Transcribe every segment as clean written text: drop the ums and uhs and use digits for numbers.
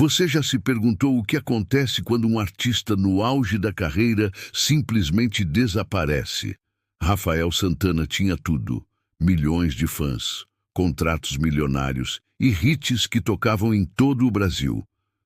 Você já se perguntou o que acontece quando um artista no auge da carreira simplesmente desaparece? Rafael Santana tinha tudo: milhões de fãs, contratos milionários e hits que tocavam em todo o Brasil.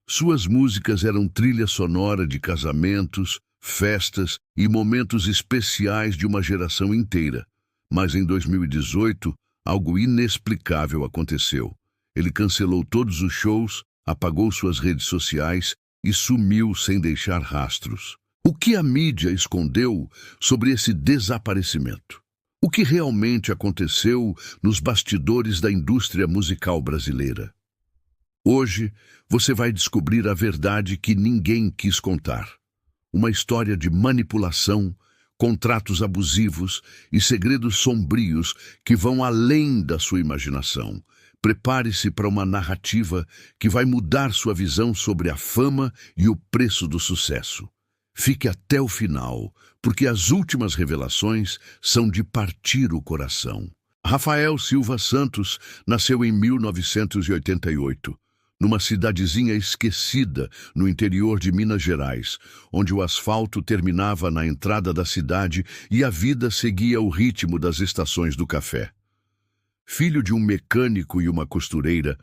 Suas músicas eram trilha sonora de casamentos, festas e momentos especiais de uma geração inteira. Mas em 2018, algo inexplicável aconteceu. Ele cancelou todos os shows, apagou suas redes sociais e sumiu sem deixar rastros. O que a mídia escondeu sobre esse desaparecimento? O que realmente aconteceu nos bastidores da indústria musical brasileira? Hoje, você vai descobrir a verdade que ninguém quis contar. Uma história de manipulação, contratos abusivos e segredos sombrios que vão além da sua imaginação. Prepare-se para uma narrativa que vai mudar sua visão sobre a fama e o preço do sucesso. Fique até o final, porque as últimas revelações são de partir o coração. Rafael Silva Santos nasceu em 1988, numa cidadezinha esquecida no interior de Minas Gerais, onde o asfalto terminava na entrada da cidade e a vida seguia o ritmo das estações do café. Filho de um mecânico e uma costureira,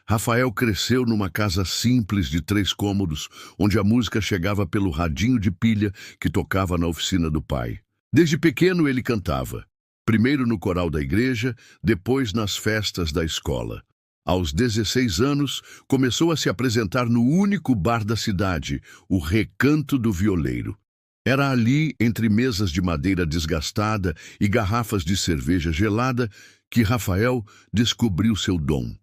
Rafael cresceu numa casa simples de 3 cômodos, onde a música chegava pelo radinho de pilha que tocava na oficina do pai. Desde pequeno ele cantava, primeiro no coral da igreja, depois nas festas da escola. Aos 16 anos, começou a se apresentar no único bar da cidade, o Recanto do Violeiro. Era ali, entre mesas de madeira desgastada e garrafas de cerveja gelada, que Rafael descobriu seu dom.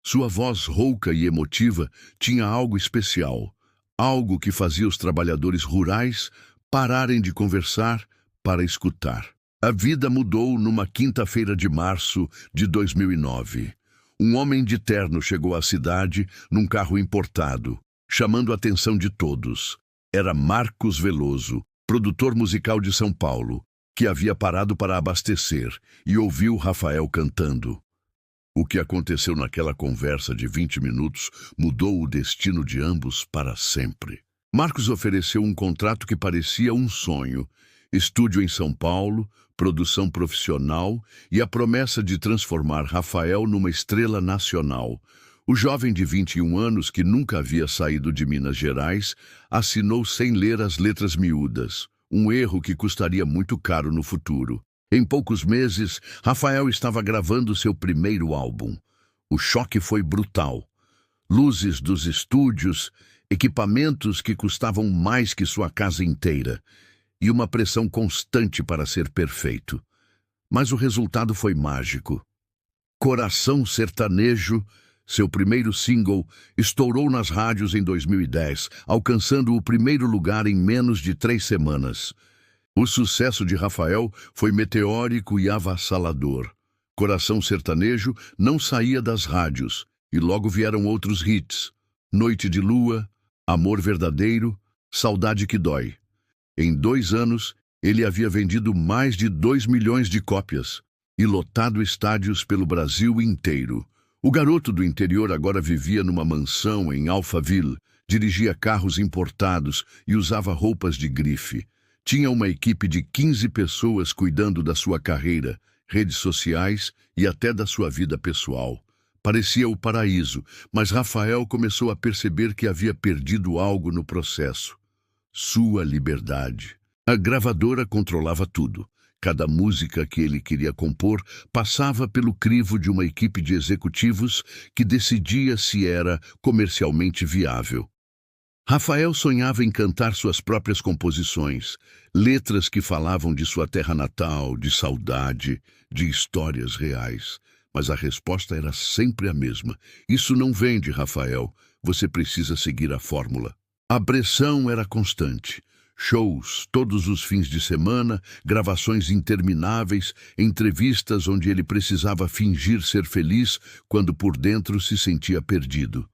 Sua voz rouca e emotiva tinha algo especial, algo que fazia os trabalhadores rurais pararem de conversar para escutar. A vida mudou numa quinta-feira de março de 2009. Um homem de terno chegou à cidade num carro importado, chamando a atenção de todos. Era Marcos Veloso, produtor musical de São Paulo, que havia parado para abastecer e ouviu Rafael cantando. O que aconteceu naquela conversa de 20 minutos mudou o destino de ambos para sempre. Marcos ofereceu um contrato que parecia um sonho: estúdio em São Paulo, produção profissional e a promessa de transformar Rafael numa estrela nacional. O jovem de 21 anos, que nunca havia saído de Minas Gerais, assinou sem ler as letras miúdas, um erro que custaria muito caro no futuro. Em poucos meses, Rafael estava gravando seu primeiro álbum. O choque foi brutal. Luzes dos estúdios, equipamentos que custavam mais que sua casa inteira, e uma pressão constante para ser perfeito. Mas o resultado foi mágico. Coração Sertanejo, seu primeiro single, estourou nas rádios em 2010, alcançando o primeiro lugar em menos de 3 semanas. O sucesso de Rafael foi meteórico e avassalador. Coração Sertanejo não saía das rádios, e logo vieram outros hits: Noite de Lua, Amor Verdadeiro, Saudade que Dói. Em 2 anos, ele havia vendido mais de 2 milhões de cópias e lotado estádios pelo Brasil inteiro. O garoto do interior agora vivia numa mansão em Alphaville, dirigia carros importados e usava roupas de grife. Tinha uma equipe de 15 pessoas cuidando da sua carreira, redes sociais e até da sua vida pessoal. Parecia o paraíso, mas Rafael começou a perceber que havia perdido algo no processo: sua liberdade. A gravadora controlava tudo. Cada música que ele queria compor passava pelo crivo de uma equipe de executivos que decidia se era comercialmente viável. Rafael sonhava em cantar suas próprias composições, letras que falavam de sua terra natal, de saudade, de histórias reais. Mas a resposta era sempre a mesma: isso não vende, Rafael. Você precisa seguir a fórmula. A pressão era constante. Shows todos os fins de semana, gravações intermináveis, entrevistas onde ele precisava fingir ser feliz quando por dentro se sentia perdido.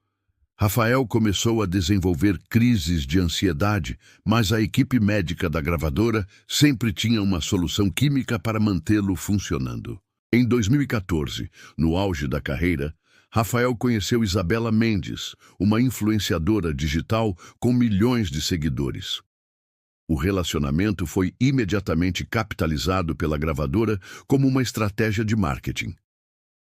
Rafael começou a desenvolver crises de ansiedade, mas a equipe médica da gravadora sempre tinha uma solução química para mantê-lo funcionando. Em 2014, no auge da carreira, Rafael conheceu Isabela Mendes, uma influenciadora digital com milhões de seguidores. O relacionamento foi imediatamente capitalizado pela gravadora como uma estratégia de marketing.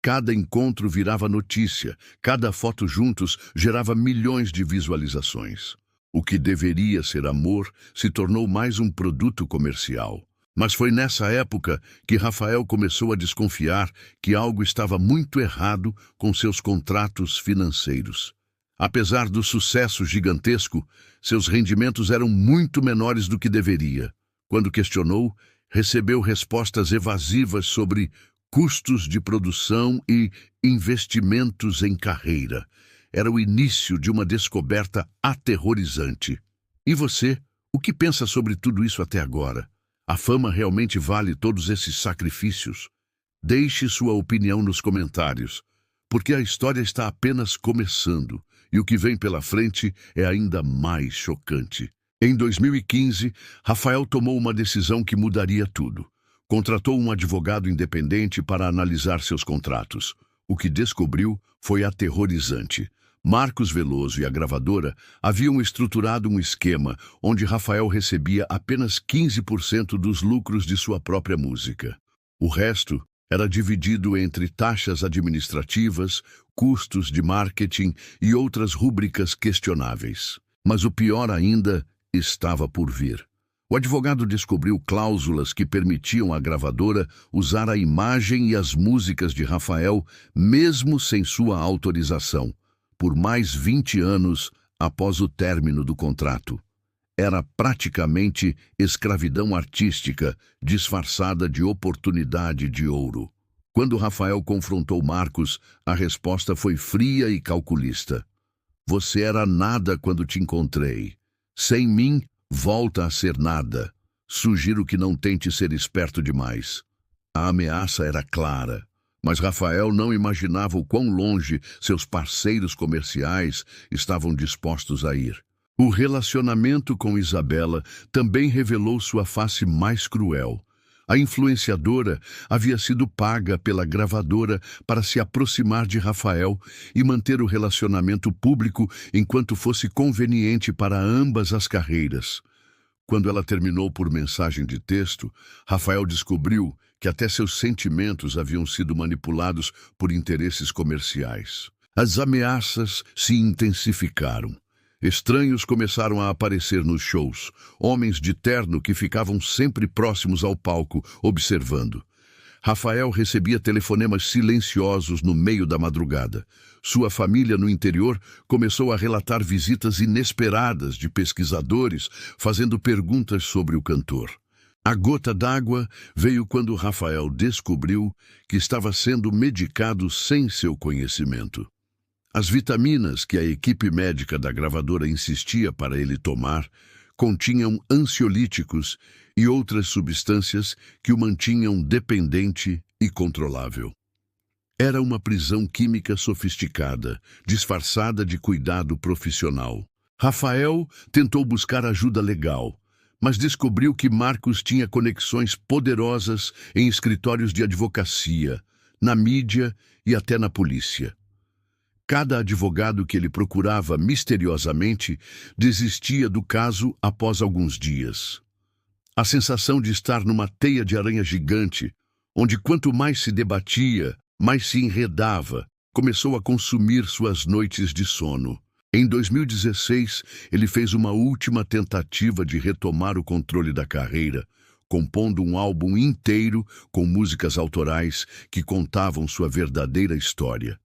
Cada encontro virava notícia, cada foto juntos gerava milhões de visualizações. O que deveria ser amor se tornou mais um produto comercial. Mas foi nessa época que Rafael começou a desconfiar que algo estava muito errado com seus contratos financeiros. Apesar do sucesso gigantesco, seus rendimentos eram muito menores do que deveria. Quando questionou, recebeu respostas evasivas sobre custos de produção e investimentos em carreira. Era o início de uma descoberta aterrorizante. E você, o que pensa sobre tudo isso até agora? A fama realmente vale todos esses sacrifícios? Deixe sua opinião nos comentários, porque a história está apenas começando e o que vem pela frente é ainda mais chocante. Em 2015, Rafael tomou uma decisão que mudaria tudo. Contratou um advogado independente para analisar seus contratos. O que descobriu foi aterrorizante. Marcos Veloso e a gravadora haviam estruturado um esquema onde Rafael recebia apenas 15% dos lucros de sua própria música. O resto era dividido entre taxas administrativas, custos de marketing e outras rúbricas questionáveis. Mas o pior ainda estava por vir. O advogado descobriu cláusulas que permitiam à gravadora usar a imagem e as músicas de Rafael, mesmo sem sua autorização, por mais 20 anos após o término do contrato. Era praticamente escravidão artística, disfarçada de oportunidade de ouro. Quando Rafael confrontou Marcos, a resposta foi fria e calculista. Você era nada quando te encontrei. Sem mim, volta a ser nada. Sugiro que não tente ser esperto demais. A ameaça era clara, mas Rafael não imaginava o quão longe seus parceiros comerciais estavam dispostos a ir. O relacionamento com Isabela também revelou sua face mais cruel. A influenciadora havia sido paga pela gravadora para se aproximar de Rafael e manter o relacionamento público enquanto fosse conveniente para ambas as carreiras. Quando ela terminou por mensagem de texto, Rafael descobriu que até seus sentimentos haviam sido manipulados por interesses comerciais. As ameaças se intensificaram. Estranhos começaram a aparecer nos shows, homens de terno que ficavam sempre próximos ao palco, observando. Rafael recebia telefonemas silenciosos no meio da madrugada. Sua família no interior começou a relatar visitas inesperadas de pesquisadores fazendo perguntas sobre o cantor. A gota d'água veio quando Rafael descobriu que estava sendo medicado sem seu conhecimento. As vitaminas que a equipe médica da gravadora insistia para ele tomar continham ansiolíticos e outras substâncias que o mantinham dependente e controlável. Era uma prisão química sofisticada, disfarçada de cuidado profissional. Rafael tentou buscar ajuda legal, mas descobriu que Marcos tinha conexões poderosas em escritórios de advocacia, na mídia e até na polícia. Cada advogado que ele procurava misteriosamente desistia do caso após alguns dias. A sensação de estar numa teia de aranha gigante, onde quanto mais se debatia, mais se enredava, começou a consumir suas noites de sono. Em 2016, ele fez uma última tentativa de retomar o controle da carreira, compondo um álbum inteiro com músicas autorais que contavam sua verdadeira história.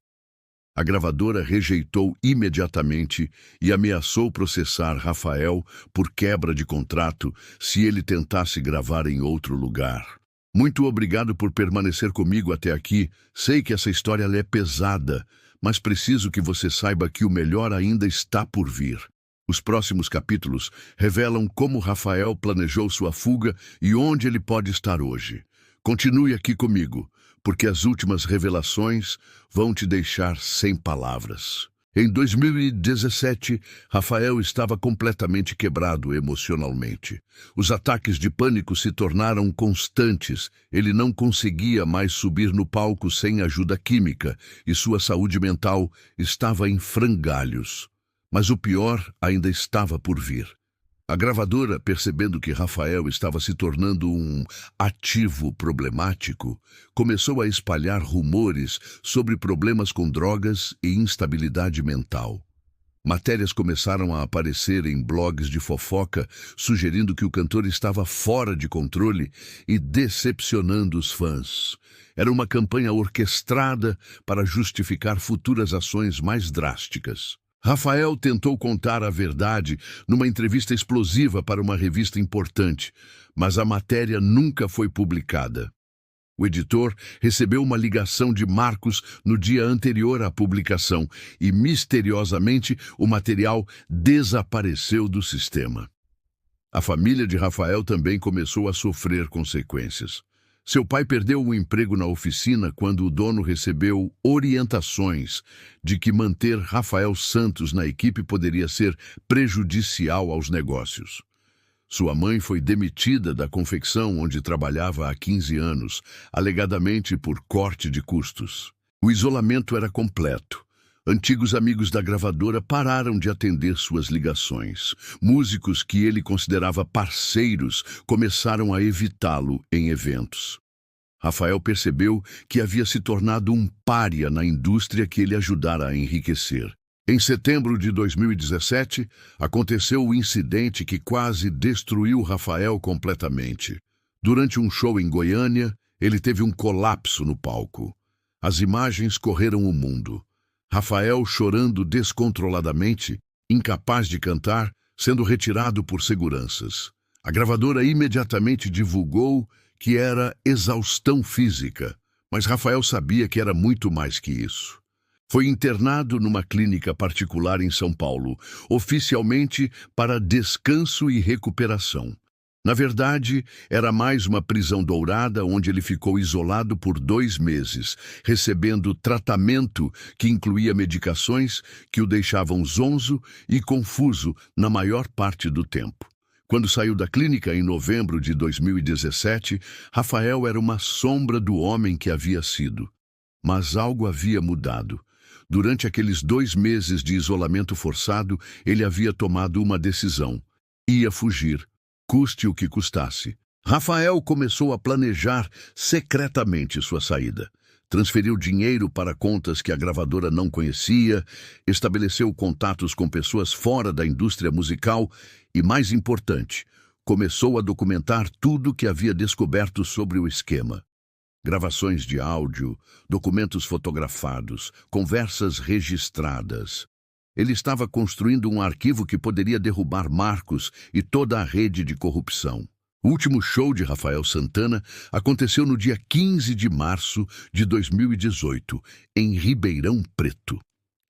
A gravadora rejeitou imediatamente e ameaçou processar Rafael por quebra de contrato se ele tentasse gravar em outro lugar. Muito obrigado por permanecer comigo até aqui. Sei que essa história é pesada, mas preciso que você saiba que o melhor ainda está por vir. Os próximos capítulos revelam como Rafael planejou sua fuga e onde ele pode estar hoje. Continue aqui comigo, porque as últimas revelações vão te deixar sem palavras. Em 2017, Rafael estava completamente quebrado emocionalmente. Os ataques de pânico se tornaram constantes. Ele não conseguia mais subir no palco sem ajuda química e sua saúde mental estava em frangalhos. Mas o pior ainda estava por vir. A gravadora, percebendo que Rafael estava se tornando um ativo problemático, começou a espalhar rumores sobre problemas com drogas e instabilidade mental. Matérias começaram a aparecer em blogs de fofoca, sugerindo que o cantor estava fora de controle e decepcionando os fãs. Era uma campanha orquestrada para justificar futuras ações mais drásticas. Rafael tentou contar a verdade numa entrevista explosiva para uma revista importante, mas a matéria nunca foi publicada. O editor recebeu uma ligação de Marcos no dia anterior à publicação e, misteriosamente, o material desapareceu do sistema. A família de Rafael também começou a sofrer consequências. Seu pai perdeu o emprego na oficina quando o dono recebeu orientações de que manter Rafael Santos na equipe poderia ser prejudicial aos negócios. Sua mãe foi demitida da confecção onde trabalhava há 15 anos, alegadamente por corte de custos. O isolamento era completo. Antigos amigos da gravadora pararam de atender suas ligações. Músicos que ele considerava parceiros começaram a evitá-lo em eventos. Rafael percebeu que havia se tornado um pária na indústria que ele ajudara a enriquecer. Em setembro de 2017, aconteceu o incidente que quase destruiu Rafael completamente. Durante um show em Goiânia, ele teve um colapso no palco. As imagens correram o mundo. Rafael chorando descontroladamente, incapaz de cantar, sendo retirado por seguranças. A gravadora imediatamente divulgou que era exaustão física, mas Rafael sabia que era muito mais que isso. Foi internado numa clínica particular em São Paulo, oficialmente para descanso e recuperação. Na verdade, era mais uma prisão dourada onde ele ficou isolado por 2 meses, recebendo tratamento que incluía medicações que o deixavam zonzo e confuso na maior parte do tempo. Quando saiu da clínica em novembro de 2017, Rafael era uma sombra do homem que havia sido. Mas algo havia mudado. Durante aqueles 2 meses de isolamento forçado, ele havia tomado uma decisão. Ia fugir. Custe o que custasse. Rafael começou a planejar secretamente sua saída. Transferiu dinheiro para contas que a gravadora não conhecia, estabeleceu contatos com pessoas fora da indústria musical e, mais importante, começou a documentar tudo que havia descoberto sobre o esquema. Gravações de áudio, documentos fotografados, conversas registradas. Ele estava construindo um arquivo que poderia derrubar Marcos e toda a rede de corrupção. O último show de Rafael Santana aconteceu no dia 15 de março de 2018, em Ribeirão Preto.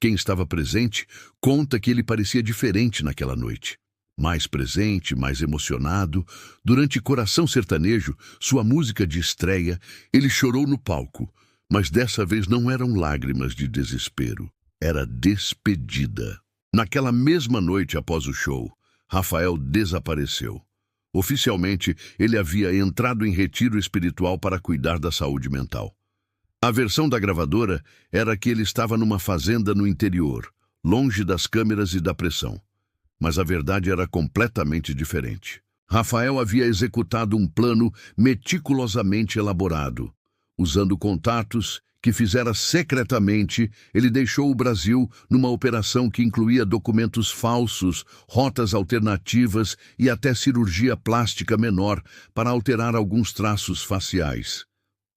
Quem estava presente conta que ele parecia diferente naquela noite. Mais presente, mais emocionado. Durante Coração Sertanejo, sua música de estreia, ele chorou no palco, mas dessa vez não eram lágrimas de desespero. Era despedida. Naquela mesma noite após o show, Rafael desapareceu. Oficialmente, ele havia entrado em retiro espiritual para cuidar da saúde mental. A versão da gravadora era que ele estava numa fazenda no interior, longe das câmeras e da pressão. Mas a verdade era completamente diferente. Rafael havia executado um plano meticulosamente elaborado. Usando contatos que fizera secretamente, ele deixou o Brasil numa operação que incluía documentos falsos, rotas alternativas e até cirurgia plástica menor para alterar alguns traços faciais.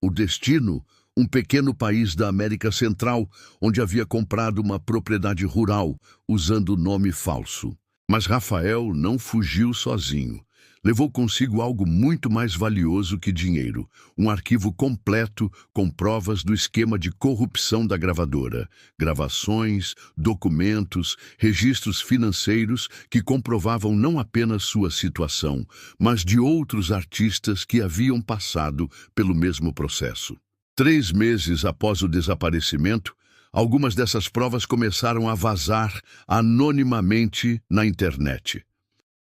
O destino, um pequeno país da América Central, onde havia comprado uma propriedade rural, usando nome falso. Mas Rafael não fugiu sozinho. Levou consigo algo muito mais valioso que dinheiro, um arquivo completo com provas do esquema de corrupção da gravadora, gravações, documentos, registros financeiros que comprovavam não apenas sua situação, mas de outros artistas que haviam passado pelo mesmo processo. 3 meses após o desaparecimento, Algumas dessas provas começaram a vazar anonimamente na internet.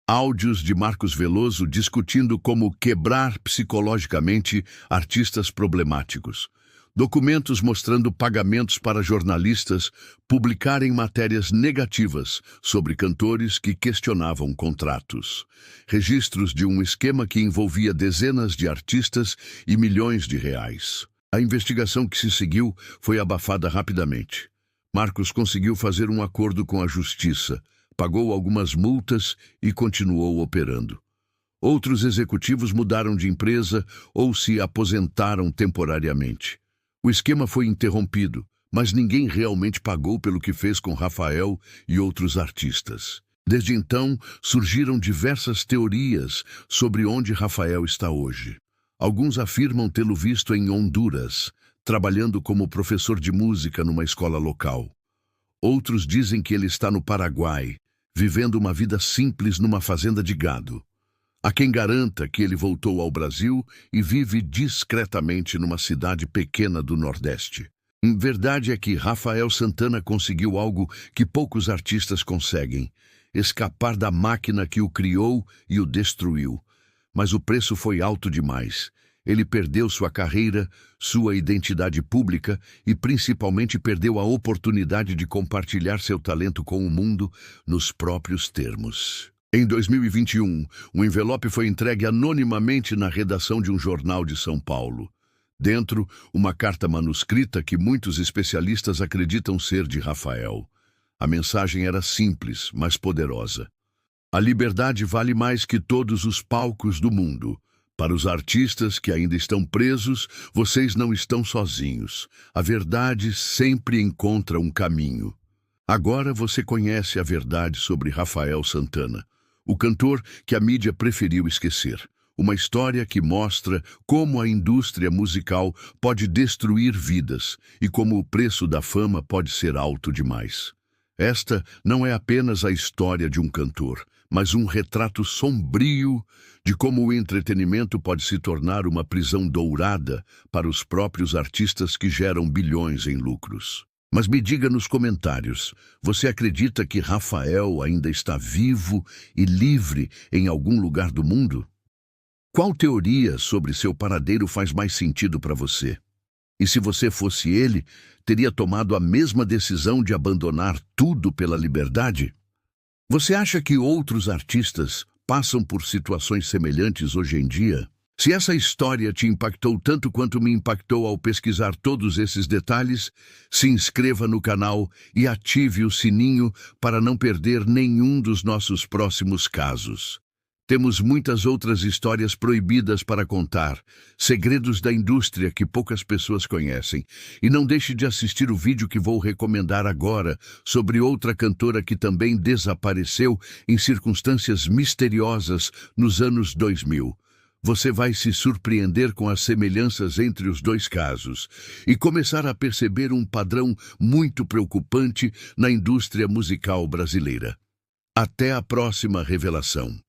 Áudios de Marcos Veloso discutindo como quebrar psicologicamente artistas problemáticos. Documentos mostrando pagamentos para jornalistas publicarem matérias negativas sobre cantores que questionavam contratos. Registros de um esquema que envolvia dezenas de artistas e milhões de reais. A investigação que se seguiu foi abafada rapidamente. Marcos conseguiu fazer um acordo com a justiça, pagou algumas multas e continuou operando. Outros executivos mudaram de empresa ou se aposentaram temporariamente. O esquema foi interrompido, mas ninguém realmente pagou pelo que fez com Rafael e outros artistas. Desde então, surgiram diversas teorias sobre onde Rafael está hoje. Alguns afirmam tê-lo visto em Honduras, trabalhando como professor de música numa escola local. Outros dizem que ele está no Paraguai, vivendo uma vida simples numa fazenda de gado. Há quem garanta que ele voltou ao Brasil e vive discretamente numa cidade pequena do Nordeste. A verdade é que Rafael Santana conseguiu algo que poucos artistas conseguem: escapar da máquina que o criou e o destruiu. Mas o preço foi alto demais. Ele perdeu sua carreira, sua identidade pública e principalmente perdeu a oportunidade de compartilhar seu talento com o mundo nos próprios termos. Em 2021, um envelope foi entregue anonimamente na redação de um jornal de São Paulo. Dentro, uma carta manuscrita que muitos especialistas acreditam ser de Rafael. A mensagem era simples, mas poderosa. A liberdade vale mais que todos os palcos do mundo. Para os artistas que ainda estão presos, vocês não estão sozinhos. A verdade sempre encontra um caminho. Agora você conhece a verdade sobre Rafael Santana, o cantor que a mídia preferiu esquecer. Uma história que mostra como a indústria musical pode destruir vidas e como o preço da fama pode ser alto demais. Esta não é apenas a história de um cantor, mas um retrato sombrio de como o entretenimento pode se tornar uma prisão dourada para os próprios artistas que geram bilhões em lucros. Mas me diga nos comentários, você acredita que Rafael ainda está vivo e livre em algum lugar do mundo? Qual teoria sobre seu paradeiro faz mais sentido para você? E se você fosse ele, teria tomado a mesma decisão de abandonar tudo pela liberdade? Você acha que outros artistas passam por situações semelhantes hoje em dia? Se essa história te impactou tanto quanto me impactou ao pesquisar todos esses detalhes, se inscreva no canal e ative o sininho para não perder nenhum dos nossos próximos casos. Temos muitas outras histórias proibidas para contar, segredos da indústria que poucas pessoas conhecem. E não deixe de assistir o vídeo que vou recomendar agora sobre outra cantora que também desapareceu em circunstâncias misteriosas nos anos 2000. Você vai se surpreender com as semelhanças entre os dois casos e começar a perceber um padrão muito preocupante na indústria musical brasileira. Até a próxima revelação.